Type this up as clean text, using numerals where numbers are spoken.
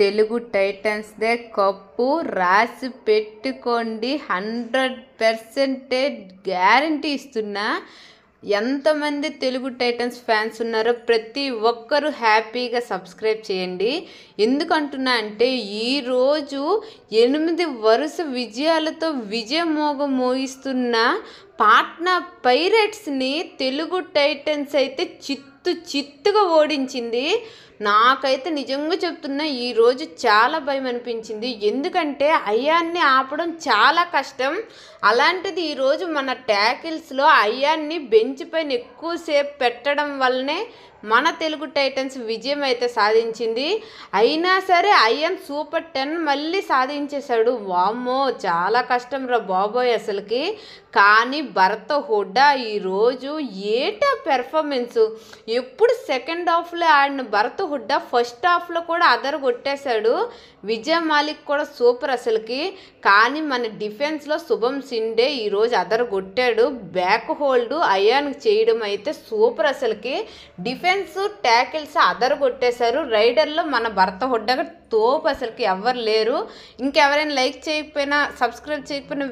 Telugu టైటన్స్దే cup రాసి పెట్టుకోండి. 100% guarantee ఇస్తున్నా. ఎంతమంది తెలుగు టైటన్స్ ఫ్యాన్స్ ఉన్నారో ప్రతి ఒక్కరూ హ్యాపీగా సబ్స్క్రైబ్ చేయండి. ఎందుకంటున్నా అంటే ఈరోజు 8 వరుస విజయాలతో విజయమోగం మోగిస్తున్న పాట్నా పైరేట్స్ని తెలుగు టైటన్స్ అయితే చిత్తుగా ఓడించింది. నాకైతే నిజంగా చెప్తున్నా ఈరోజు చాలా భయం అనిపించింది. ఎందుకంటే అయాన్ని ఆపడం చాలా కష్టం. అలాంటిది ఈరోజు మన ట్యాకిల్స్లో అయాన్ని బెంచ్ పైన ఎక్కువసేపు పెట్టడం వల్లనే మన తెలుగు టైటన్స్ విజయం అయితే సాధించింది. అయినా సరే అయాన్ సూపర్ 10 మళ్ళీ సాధించేశాడు. వామ్మో చాలా కష్టం రా బాబోయ్ అసలుకి. కానీ భరత్ హుడ్డా ఈరోజు ఏటా పెర్ఫార్మెన్సు. ఎప్పుడు సెకండ్ హాఫ్లో ఆడిన భరత్ హుడ్డా ఫస్ట్ హాఫ్లో కూడా అదర కొట్టేశాడు. విజయ్ మాలిక్ కూడా సూపర్ అసలుకి. కానీ మన డిఫెన్స్లో శుభం సిండే ఈరోజు అదర కొట్టాడు. బ్యాక్ హోల్డ్ అయాన్కి చేయడం అయితే సూపర్ అసలుకి. డిఫెన్స్ ట్యాకిల్స్ అదర కొట్టేశారు. రైడర్లో మన భరత్ హుడ్డా తోపు అసలుకి ఎవరు లేరు. ఇంకెవరైనా లైక్ చేయకపోయినా సబ్స్క్రైబ్ చేయకపోయినా